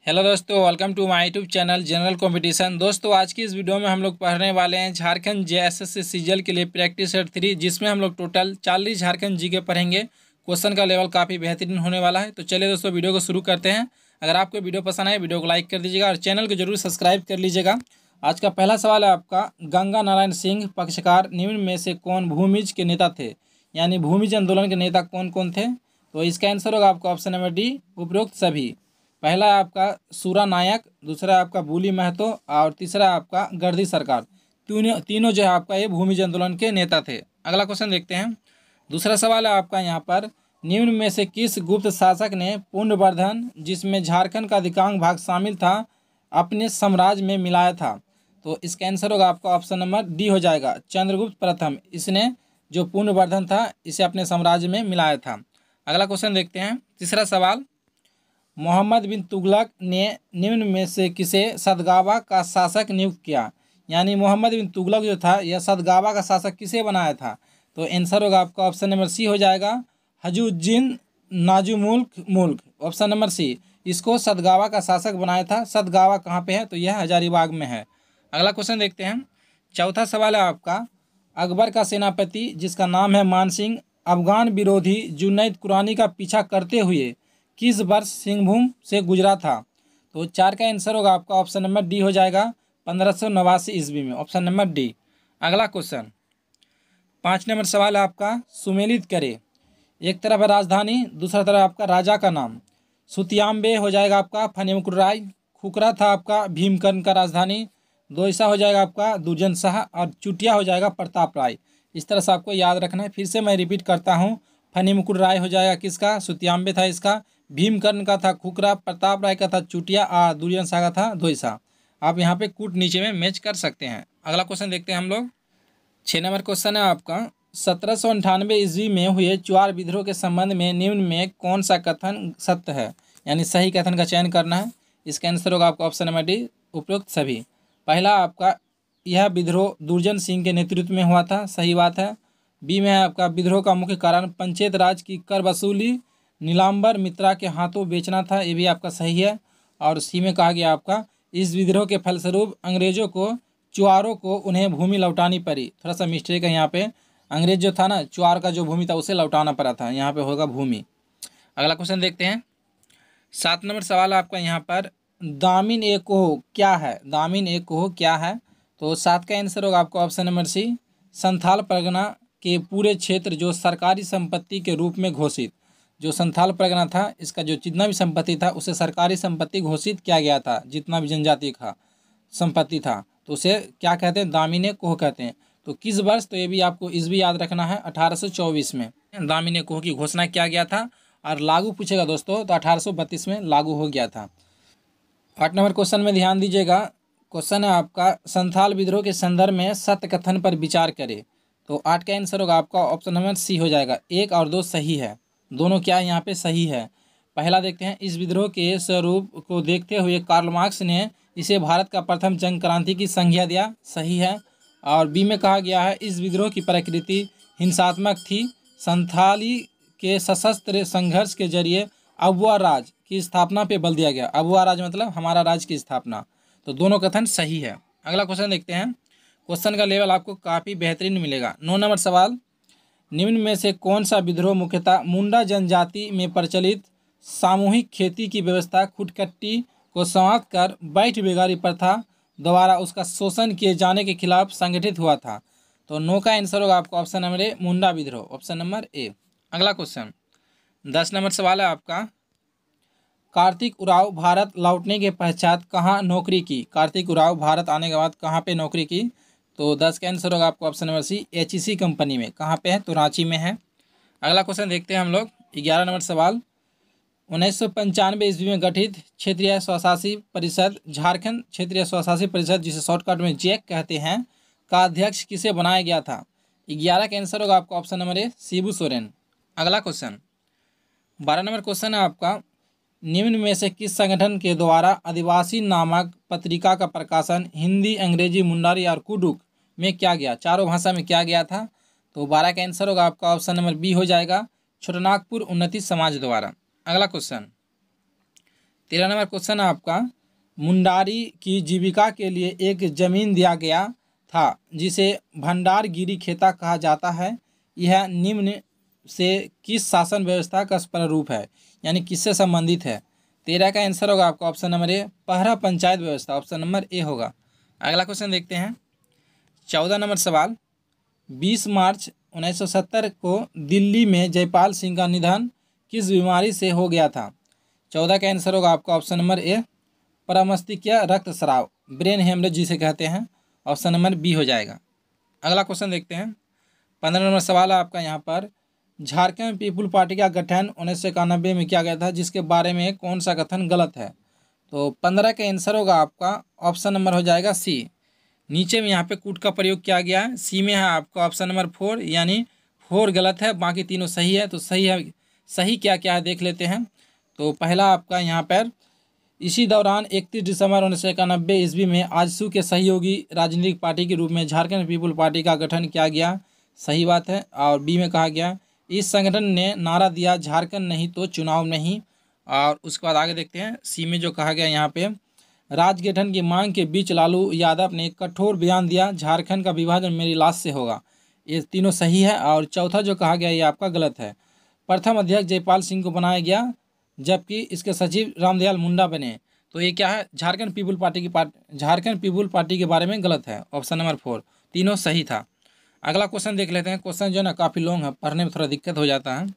Hello दोस्तों, welcome to my YouTube channel general competition. दोस्तों आज की इस वीडियो में हम लोग पढ़ने वाले हैं झारखंड जेएसएससी सीजीएल के लिए प्रैक्टिस सेट 3, जिसमें हम लोग टोटल 40 झारखंड जीके पढ़ेंगे। क्वेश्चन का लेवल काफ़ी बेहतरीन होने वाला है। तो चलिए दोस्तों वीडियो को शुरू करते हैं। अगर आपको वीडियो पसंद आए वीडियो को लाइक कर दीजिएगा और चैनल को जरूर सब्सक्राइब कर लीजिएगा। आज का पहला सवाल है आपका, गंगा नारायण सिंह पक्षकार निम्न में से कौन भूमिज के नेता थे, यानी भूमिज आंदोलन के नेता कौन कौन थे। तो इसका आंसर होगा आपका ऑप्शन नंबर डी, उपरोक्त सभी। पहला है आपका सूरा नायक, दूसरा है आपका बूली महतो और तीसरा है आपका गर्दी सरकार। तीनों जो है आपका ये भूमिज आंदोलन के नेता थे। अगला क्वेश्चन देखते हैं। दूसरा सवाल है आपका यहाँ पर, निम्न में से किस गुप्त शासक ने पुण्यवर्धन, जिसमें झारखंड का अधिकांश भाग शामिल था, अपने साम्राज्य में मिलाया था। तो इसका आंसर होगा आपका ऑप्शन नंबर डी हो जाएगा, चंद्रगुप्त प्रथम। इसने जो पुण्यवर्धन था इसे अपने साम्राज्य में मिलाया था। अगला क्वेश्चन देखते हैं। तीसरा सवाल, मोहम्मद बिन तुगलक ने निम्न में से किसे सदगावा का शासक नियुक्त किया, यानी मोहम्मद बिन तुगलक जो था यह सदगावा का शासक किसे बनाया था। तो आंसर होगा आपका ऑप्शन नंबर सी हो जाएगा, हजूद्दीन नाजुमुल्क। ऑप्शन नंबर सी, इसको सदगावा का शासक बनाया था। सदगावा कहाँ पे है, तो यह हजारीबाग में है। अगला क्वेश्चन देखते हैं। चौथा सवाल है आपका, अकबर का सेनापति जिसका नाम है मानसिंह, अफगान विरोधी जुनैद कुरानी का पीछा करते हुए किस वर्ष सिंहभूम से गुजरा था। तो 4 का आंसर होगा आपका ऑप्शन नंबर डी हो जाएगा, 1589 ईस्वी में। Option number D. अगला क्वेश्चन 5 नंबर सवाल है आपका, सुमेलित करे। एक तरफ है राजधानी, दूसरा तरफ आपका राजा का नाम। सुतियाम्बे हो जाएगा आपका फनेमकुराई, खुकरा था आपका भीमकर्ण का राजधानी, दोईसा हो जाएगा आपका दुर्जन शाह और चुटिया हो जाएगा प्रताप राय। इस तरह से आपको याद रखना है। फिर से मैं रिपीट करता हूँ, फनेमकुराई हो जाएगा किसका, सुतियाम्बे था इसका, भीमकर्ण का था खुकरा, प्रताप राय का था चुटिया और दुर्जन शाह का था दोईसा। आप यहाँ पे कूट नीचे में मैच कर सकते हैं। अगला क्वेश्चन देखते हैं हम लोग। 6 नंबर क्वेश्चन है आपका, 1798 ईस्वी में हुए चुआर विद्रोह के संबंध में निम्न में कौन सा कथन सत्य है, यानी सही कथन का चयन करना है। इसका आंसर होगा आपका ऑप्शन नंबर डी, उपरोक्त सभी। पहला आपका, यह विद्रोह दुर्जन सिंह के नेतृत्व में हुआ था, सही बात है। बी में है आपका, विद्रोह का मुख्य कारण पंचायत राज की कर वसूली नीलांबर मित्रा के हाथों बेचना था, ये भी आपका सही है। और सी में कहा गया आपका, इस विद्रोह के फलस्वरूप अंग्रेजों को चुआरों को उन्हें भूमि लौटानी पड़ी। थोड़ा सा मिस्टेक है यहाँ पे, अंग्रेज जो था ना, चुआर का जो भूमि था उसे लौटाना पड़ा था, यहाँ पे होगा भूमि। अगला क्वेश्चन देखते हैं। 7 नंबर सवाल आपका यहाँ पर, दामिन ए कोह क्या है। दामिन ए कोह क्या है, तो 7 का आंसर होगा आपका option number C, Santhal Pargana के पूरे क्षेत्र जो सरकारी संपत्ति के रूप में घोषित। जो संथाल परगना था इसका जो जितना भी संपत्ति था उसे सरकारी संपत्ति घोषित किया गया था। जितना भी जनजाति का संपत्ति था तो उसे क्या कहते हैं, दामिने कोह कहते हैं। तो किस वर्ष, तो ये भी आपको इस भी याद रखना है, 1824 में दामिने कोह की घोषणा किया गया था। और लागू पूछेगा दोस्तों तो 1832 में लागू हो गया था। 8 नंबर क्वेश्चन में ध्यान दीजिएगा। क्वेश्चन है आपका, संथाल विद्रोह के संदर्भ में सत्य कथन पर विचार करें। तो 8 का आंसर होगा आपका ऑप्शन नंबर सी हो जाएगा, 1 और 2 सही है। दोनों क्या यहाँ पे सही है। पहला देखते हैं, इस विद्रोह के स्वरूप को देखते हुए कार्ल मार्क्स ने इसे भारत का प्रथम जंग क्रांति की संज्ञा दिया, सही है। और बी में कहा गया है, इस विद्रोह की प्रकृति हिंसात्मक थी, संथाली के सशस्त्र संघर्ष के जरिए अबुआ राज की स्थापना पे बल दिया गया। अबुआ राज मतलब हमारा राज की स्थापना। तो दोनों कथन सही है। अगला क्वेश्चन देखते हैं। क्वेश्चन का लेवल आपको काफ़ी बेहतरीन मिलेगा। 9 नंबर सवाल, निम्न में से कौन सा विद्रोह मुख्यतः मुंडा जनजाति में प्रचलित सामूहिक खेती की व्यवस्था खुटकट्टी को समाप्त कर बैठ बेगारी प्रथा द्वारा उसका शोषण किए जाने के खिलाफ संगठित हुआ था। तो 9 का आंसर होगा आपका ऑप्शन नंबर ए, मुंडा विद्रोह। Option number A. अगला क्वेश्चन 10 नंबर सवाल है आपका, कार्तिक उरांव भारत लौटने के पश्चात कहाँ नौकरी की। कार्तिक उरांव भारत आने के बाद कहाँ पे नौकरी की। तो 10 का आंसर होगा आपको option number C, HEC company में। कहाँ पे है, तो रांची में है। अगला क्वेश्चन देखते हैं हम लोग। 11 नंबर सवाल, 1995 ईस्वी में गठित क्षेत्रीय स्वशासी परिषद झारखंड क्षेत्रीय स्वशासी परिषद, जिसे शॉर्टकट में जैक कहते हैं, का अध्यक्ष किसे बनाया गया था। 11 का आंसर होगा आपका option number A, Shibu Soren. अगला क्वेश्चन 12 नंबर क्वेश्चन है आपका, निम्न में से किस संगठन के द्वारा आदिवासी नामक पत्रिका का प्रकाशन हिंदी, अंग्रेजी, मुंडारी और कुडुक में किया गया, चारों भाषा में किया गया था। तो 12 का आंसर होगा आपका ऑप्शन नंबर बी हो जाएगा, छोटनागपुर उन्नति समाज द्वारा। अगला क्वेश्चन 13 नंबर क्वेश्चन है आपका, मुंडारी की जीविका के लिए एक जमीन दिया गया था जिसे भंडारगिरी खेता कहा जाता है। यह निम्न से किस शासन व्यवस्था का प्रारूप है, यानी किससे संबंधित है। 13 का आंसर होगा आपका ऑप्शन नंबर ए, पहरा पंचायत व्यवस्था, ऑप्शन नंबर ए होगा। अगला क्वेश्चन देखते हैं। 14 नंबर सवाल, 20 मार्च 1970 को दिल्ली में जयपाल सिंह का निधन किस बीमारी से हो गया था। 14 का आंसर होगा आपका ऑप्शन नंबर ए, परमस्तिष्कीय रक्तस्राव, ब्रेन हेमरेज जिसे कहते हैं, ऑप्शन नंबर बी हो जाएगा। अगला क्वेश्चन देखते हैं। 15 नंबर सवाल है आपका यहाँ पर, झारखंड पीपुल पार्टी का गठन 1991 में किया गया था, जिसके बारे में कौन सा कथन गलत है। तो 15 का आंसर होगा आपका ऑप्शन नंबर हो जाएगा सी। नीचे में यहाँ पे कूट का प्रयोग किया गया है, सी में है आपका ऑप्शन नंबर 4, यानी 4 गलत है, बाकी तीनों सही है। तो सही है, सही क्या क्या है देख लेते हैं। तो पहला आपका यहाँ पर, इसी दौरान 31 दिसंबर 1991 ईस्वी में आजसू के सहयोगी राजनीतिक पार्टी के रूप में झारखंड पीपुल पार्टी का गठन किया गया, सही बात है। और बी में कहा गया, इस संगठन ने नारा दिया, झारखंड नहीं तो चुनाव नहीं। और उसके बाद आगे देखते हैं, सी में जो कहा गया यहाँ पे, राज्य गठन की मांग के बीच लालू यादव ने कठोर बयान दिया, झारखंड का विभाजन मेरी लाश से होगा। ये तीनों सही है। और चौथा जो कहा गया ये आपका गलत है, प्रथम अध्यक्ष जयपाल सिंह को बनाया गया जबकि इसके सचिव रामदयाल मुंडा बने। तो ये क्या है, झारखंड पीपुल पार्टी के बारे में गलत है, ऑप्शन नंबर 4, तीनों सही था। अगला क्वेश्चन देख लेते हैं। क्वेश्चन जो है ना काफ़ी लॉन्ग है, पढ़ने में थोड़ा दिक्कत हो जाता है।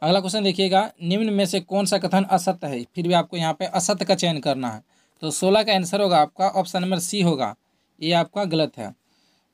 अगला क्वेश्चन देखिएगा, निम्न में से कौन सा कथन असत्य है। फिर भी आपको यहाँ पे असत्य का चयन करना है। तो 16 का आंसर होगा आपका ऑप्शन नंबर सी होगा, ये आपका गलत है,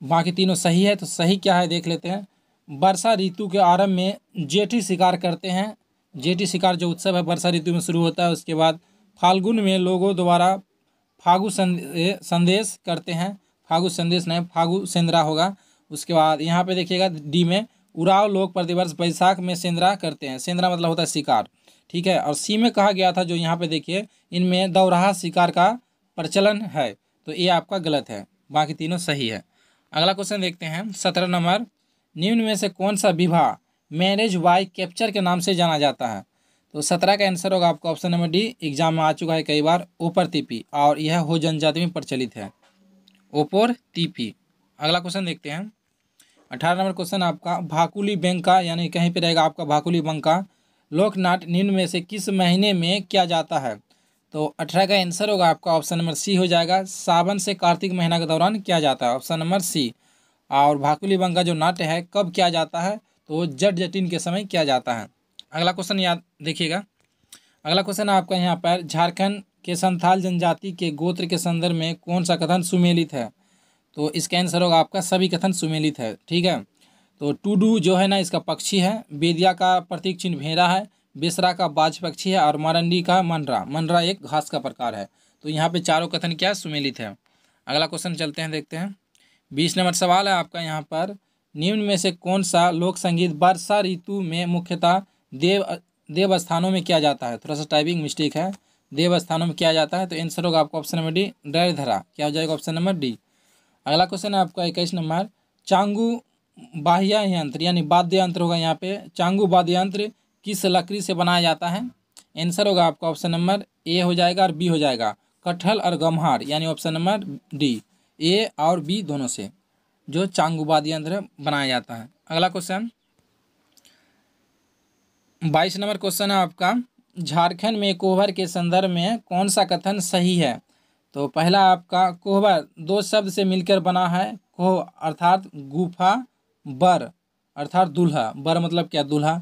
बाकी तीनों सही है। तो सही क्या है देख लेते हैं। वर्षा ऋतु के आरंभ में जेठी शिकार करते हैं, जेठी शिकार जो उत्सव है वर्षा ऋतु में शुरू होता है। उसके बाद फाल्गुन में लोगों द्वारा फागु संदेश करते हैं, फागु संदेश नहीं फागु सेंद्रा होगा। उसके बाद यहाँ पे देखिएगा डी में, उराव लोग प्रतिवर्ष बैसाख में सेंद्रा करते हैं, सेंद्रा मतलब होता है शिकार, ठीक है। और सी में कहा गया था जो यहाँ पे देखिए, इनमें दौराहा शिकार का प्रचलन है। तो ये आपका गलत है, बाकी तीनों सही है। अगला क्वेश्चन देखते हैं। 17 नंबर, निम्न में से कौन सा विवाह मैरिज बाय कैप्चर के नाम से जाना जाता है। तो 17 का आंसर होगा आपका ऑप्शन नंबर डी, एग्जाम में आ चुका है कई बार, ओपर तिपी, और यह हो जनजाति में प्रचलित है, ओपर तिपी। अगला क्वेश्चन देखते हैं। 18 नंबर क्वेश्चन आपका, भाकुली बंका, यानी कहीं पे रहेगा आपका भाकुली बंका लोकनाट्य निम्न में से किस महीने में किया जाता है। तो 18 का आंसर होगा आपका ऑप्शन नंबर सी हो जाएगा, सावन से कार्तिक महीना के दौरान किया जाता है, ऑप्शन नंबर सी। और भाकुली बंका जो नाट्य है कब किया जाता है, तो जट जटिन के समय किया जाता है। अगला क्वेश्चन याद देखिएगा। अगला क्वेश्चन आपका यहाँ पर, झारखंड के संथाल जनजाति के गोत्र के संदर्भ में कौन सा कथन सुमेलित है। तो इसका आंसर होगा आपका सभी कथन सुमेलित है, ठीक है। तो टूडू जो है ना इसका पक्षी है, बेदिया का प्रतीक चिन्ह भेड़ा है, बेसरा का बाज पक्षी है, और मारंडी का मनरा, मनरा एक घास का प्रकार है। तो यहाँ पे चारों कथन क्या सुमेलित है। अगला क्वेश्चन चलते हैं, देखते हैं। 20 नंबर सवाल है आपका यहाँ पर, निम्न में से कौन सा लोक संगीत वर्षा ऋतु में मुख्यतः देव स्थानों में किया जाता है। थोड़ा सा टाइपिंग मिस्टेक है, देव स्थानों में किया जाता है। तो आंसर होगा आपका ऑप्शन नंबर डी, डरधरा, क्या हो जाएगा ऑप्शन नंबर डी। अगला क्वेश्चन है आपका 21 नंबर, चांगू बाह्य यंत्र यानी वाद्य यंत्र होगा यहाँ पे, चांगू वाद्य यंत्र किस लकड़ी से बनाया जाता है। आंसर होगा आपका ऑप्शन नंबर ए हो जाएगा और बी हो जाएगा, कटहल और गम्हार, यानी ऑप्शन नंबर डी, ए और बी दोनों से जो चांगू वाद्य यंत्र बनाया जाता है। अगला क्वेश्चन 22 नंबर क्वेश्चन है आपका, झारखंड में कोहबर के संदर्भ में कौन सा कथन सही है। तो पहला आपका, कोहबर दो शब्द से मिलकर बना है, कोह अर्थात गुफा, बर अर्थात दूल्हा, बर मतलब क्या दूल्हा,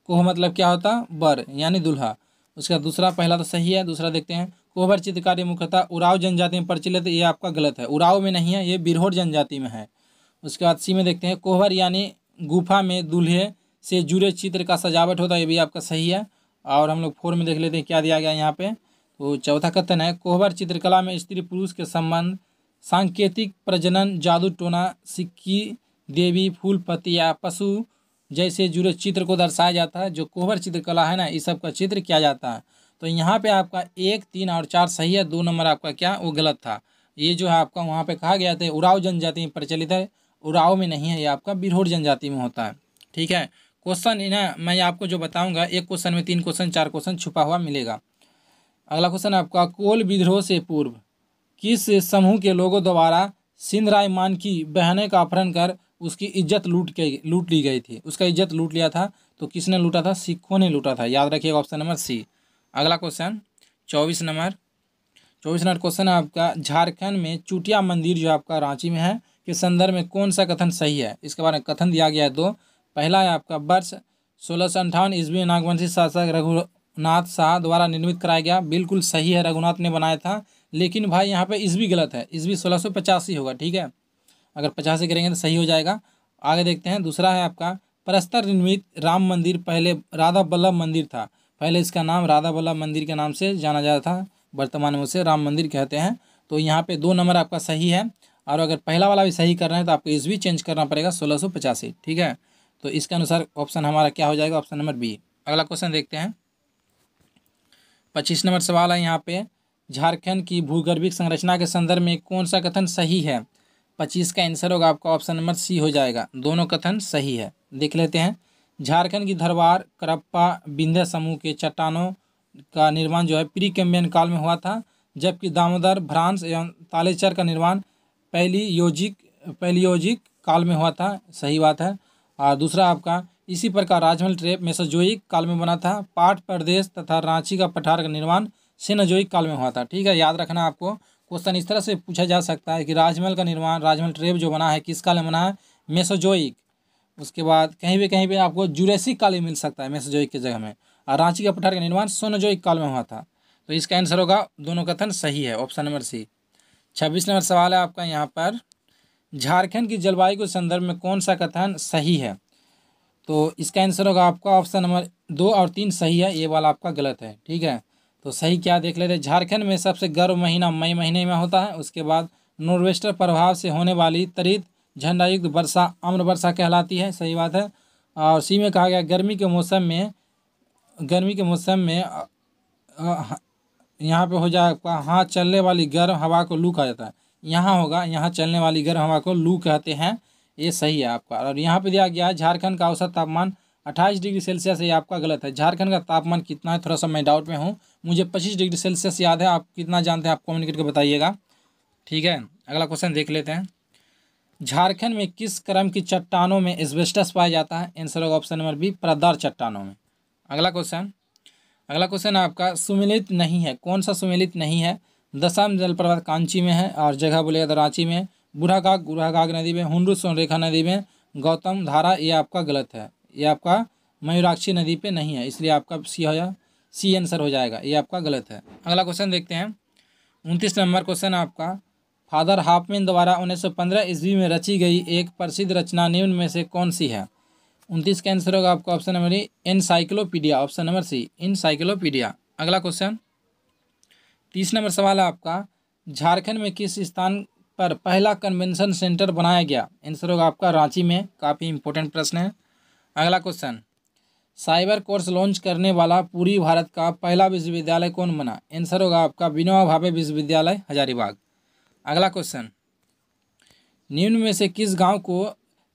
कोह मतलब क्या होता बर यानी दूल्हा। उसका दूसरा, पहला तो सही है, दूसरा देखते हैं। कोहबर चित्रकारी मुख्यतः उराव जनजाति में प्रचलित, ये आपका गलत है, उराव में नहीं है, ये बिरहोर जनजाति में है। उसके बाद सी में देखते हैं, कोहबर यानी गुफा में दूल्हे से जुड़े चित्र का सजावट होता है, ये भी आपका सही है। और हम लोग 4 में देख लेते हैं क्या दिया गया यहाँ पे। तो चौथा कथन है, कोहबर चित्रकला में स्त्री पुरुष के संबंध, सांकेतिक प्रजनन, जादू टोना, सिक्की देवी, फूल पत्ती या पशु जैसे जुड़े चित्र को दर्शाया जाता है। जो कोहबर चित्रकला है ना, इस सब का चित्र किया जाता है। तो यहाँ पे आपका 1, 3 और 4 सही है, 2 नंबर आपका क्या वो गलत था। ये जो है आपका वहाँ पे कहा गया था उराव जनजाति में प्रचलित है, उराव में नहीं है, ये आपका बिरहोर जनजाति में होता है, ठीक है। क्वेश्चन ना मैं आपको जो बताऊंगा, एक क्वेश्चन में 3 क्वेश्चन 4 क्वेश्चन छुपा हुआ मिलेगा। अगला क्वेश्चन आपका कोल विद्रोह से पूर्व किस समूह के लोगों द्वारा सिंध राय मान की बहनें का अपहरण कर उसकी इज्जत लूट ली गई थी, उसका इज्जत लूट लिया था। तो किसने लूटा था? सिखों ने लूटा था, याद रखिएगा ऑप्शन नंबर सी। अगला क्वेश्चन 24 नंबर क्वेश्चन है आपका झारखंड में चुटिया मंदिर जो आपका रांची में है के संदर्भ में कौन सा कथन सही है? इसके बारे में कथन दिया गया है दो। पहला है आपका वर्ष 1658 ईस्वी में नागवंशी शासक रघुनाथ शाह द्वारा निर्मित कराया गया, बिल्कुल सही है, रघुनाथ ने बनाया था। लेकिन भाई यहाँ पे ईस्वी गलत है, ईस्वी 1685 होगा, ठीक है। अगर 85 करेंगे तो सही हो जाएगा। आगे देखते हैं, दूसरा है आपका परस्तर निर्मित राम मंदिर पहले राधा बल्लभ मंदिर था, पहले इसका नाम राधा बल्लभ मंदिर के नाम से जाना जाता था, वर्तमान में उसे राम मंदिर कहते हैं। तो यहाँ पे 2 नंबर आपका सही है। और अगर पहला वाला भी सही कर रहे हैं तो आपको ईस्वी चेंज करना पड़ेगा 1685, ठीक है। तो इसके अनुसार ऑप्शन हमारा क्या हो जाएगा? Option number B. अगला क्वेश्चन देखते हैं, 25 नंबर सवाल है यहाँ पे झारखंड की भूगर्भिक संरचना के संदर्भ में कौन सा कथन सही है? 25 का आंसर होगा आपका ऑप्शन नंबर सी हो जाएगा, दोनों कथन सही है। देख लेते हैं, झारखंड की धरवार करप्पा विंध्य समूह के चट्टानों का निर्माण जो है प्री कैम्बियन काल में हुआ था, जबकि दामोदर भ्रांस एवं तालेचर का निर्माण पैलियोजिक काल में हुआ था, सही बात है। और दूसरा आपका इसी प्रकार राजमहल ट्रेप मेसोजोइक काल में बना था। पाट प्रदेश तथा रांची का पठार का निर्माण सेनोजोइक काल में हुआ था, ठीक है। याद रखना, आपको क्वेश्चन इस तरह से पूछा जा सकता है कि राजमहल का निर्माण, राजमहल ट्रेप जो बना है किस काल में बना है? मेसोजोइक। उसके बाद कहीं भी आपको जुरेसिक काल में मिल सकता है मेसोजोइक की जगह में। और रांची का पठार का निर्माण सोनोजोइक काल में हुआ था। तो इसका आंसर होगा, दोनों कथन सही है, ऑप्शन नंबर सी। 26 नंबर सवाल है आपका यहाँ पर झारखंड की जलवायु के संदर्भ में कौन सा कथन सही है? तो इसका आंसर होगा आपका ऑप्शन नंबर 2 और 3 सही है, ये वाला आपका गलत है, ठीक है। तो सही क्या देख लेते हैं, झारखंड में सबसे गर्म महीना मई महीने में होता है। उसके बाद नॉर्वेस्टर प्रभाव से होने वाली त्वरित झंडायुक्त वर्षा आम्र वर्षा कहलाती है, सही बात है। और सी में कहा गया गर्मी के मौसम में यहाँ पे हो जाए आपका हाँ चलने वाली गर्म हवा को लू कहा जाता है, यहाँ होगा यहाँ चलने वाली गर्म हवा को लू कहते हैं, ये सही है आपका। और यहाँ पे दिया गया है झारखंड का औसत तापमान 28 डिग्री सेल्सियस है, ये आपका गलत है। झारखंड का तापमान कितना है थोड़ा सा मैं डाउट में हूँ, मुझे 25 डिग्री सेल्सियस याद है, आप कितना जानते हैं आप कमेंट करके बताइएगा, ठीक है। अगला क्वेश्चन देख लेते हैं, झारखंड में किस क्रम की चट्टानों में एस्बेस्टस पाया जाता है? आंसर होगा ऑप्शन नंबर बी, परतदार चट्टानों में। अगला क्वेश्चन आपका सुमेलित नहीं है, कौन सा सुमेलित नहीं है? दशम जलप्रपात कांची में है और जगह बोलेगा तो रांची में। गुड़ाघाग नदी में, हुंडू सोनरेखा नदी में, गौतम धारा, ये आपका गलत है, ये आपका मयूराक्षी नदी पे नहीं है, इसलिए आपका सी आंसर हो जाएगा, ये आपका गलत है। अगला क्वेश्चन देखते हैं, 29 नंबर क्वेश्चन आपका फादर हाफमैन द्वारा 1915 ईस्वी में रची गई एक प्रसिद्ध रचना निम्न में से कौन सी है? 29 का आंसर होगा आपका option number encyclopedia, option number C encyclopedia. अगला क्वेश्चन 30 नंबर सवाल है आपका झारखंड में किस स्थान पर पहला कन्वेंशन सेंटर बनाया गया? आंसर होगा आपका रांची में, काफ़ी इंपॉर्टेंट प्रश्न है। अगला क्वेश्चन साइबर कोर्स लॉन्च करने वाला पूरी भारत का पहला विश्वविद्यालय कौन बना? आंसर होगा आपका विनोबा भावे विश्वविद्यालय हजारीबाग। अगला क्वेश्चन निम्न में से किस गांव को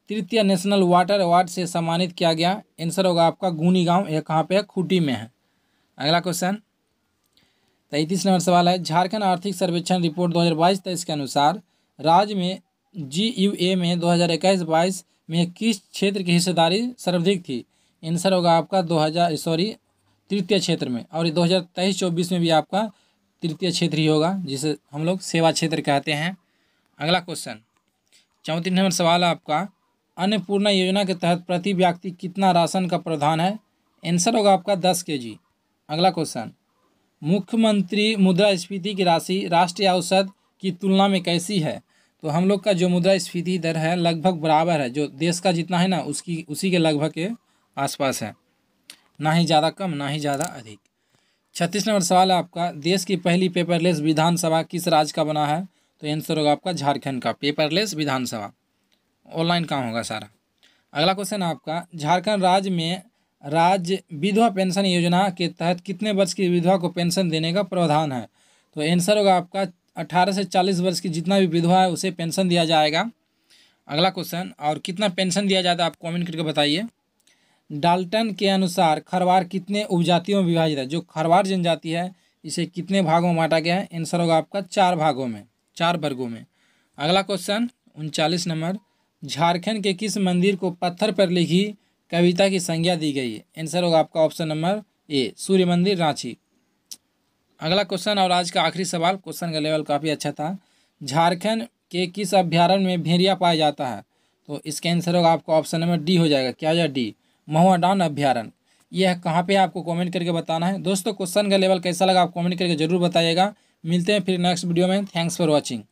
तृतीय नेशनल वाटर अवार्ड से सम्मानित किया गया? आंसर होगा आपका गुनी गांव, यह कहाँ पे है? खूंटी में है। अगला क्वेश्चन 33 नंबर सवाल है झारखंड आर्थिक सर्वेक्षण रिपोर्ट 2022-23 के अनुसार राज्य में GUA में 2021-22 में किस क्षेत्र की हिस्सेदारी सर्वाधिक थी? आंसर होगा आपका तृतीय क्षेत्र में। और 2023-24 में भी आपका तृतीय क्षेत्र ही होगा, जिसे हम लोग सेवा क्षेत्र कहते हैं। अगला क्वेश्चन 34 नंबर सवाल है आपका अन्नपूर्णा योजना के तहत प्रति व्यक्ति कितना राशन का प्रावधान है? आंसर होगा आपका 10 kg। अगला क्वेश्चन मुख्यमंत्री मुद्रास्फीति की राशि राष्ट्रीय औसत की तुलना में कैसी है? तो हम लोग का जो मुद्रास्फीति दर है लगभग बराबर है, जो देश का जितना है ना उसी के लगभग के आसपास है, ना ही ज़्यादा कम ना ही ज़्यादा अधिक। 36 नंबर सवाल है आपका देश की पहली पेपरलेस विधानसभा किस राज्य का बना है? तो आंसर होगा आपका झारखंड का, पेपरलेस विधानसभा, ऑनलाइन काम होगा सारा। अगला क्वेश्चन आपका झारखंड राज्य में राज्य विधवा पेंशन योजना के तहत कितने वर्ष की विधवा को पेंशन देने का प्रावधान है? तो आंसर होगा आपका 18 से 40 वर्ष की जितना भी विधवा है उसे पेंशन दिया जाएगा। अगला क्वेश्चन और कितना पेंशन दिया जाता है आप कमेंट करके बताइए। डाल्टन के अनुसार खरवार कितने उपजातियों में विभाजित है? जो खरवार जनजाति है इसे कितने भागों में बांटा गया है? आंसर होगा आपका 4 भागों में, 4 वर्गों में। अगला क्वेश्चन 39 नंबर, झारखंड के किस मंदिर को पत्थर पर लिखी कविता की संज्ञा दी गई है? आंसर होगा आपका ऑप्शन नंबर ए, सूर्य मंदिर रांची। अगला क्वेश्चन और आज का आखिरी सवाल, क्वेश्चन का लेवल काफ़ी अच्छा था। झारखंड के किस अभ्यारण्य में भेड़िया पाया जाता है? तो इसका आंसर होगा आपका ऑप्शन नंबर डी हो जाएगा। क्या हो जाएगा? डी, महुआ डांग अभ्यारण्य। यह कहाँ पे आपको कमेंट करके बताना है। दोस्तों क्वेश्चन का लेवल कैसा लगा आप कमेंट करके जरूर बताइएगा। मिलते हैं फिर नेक्स्ट वीडियो में। Thanks for watching.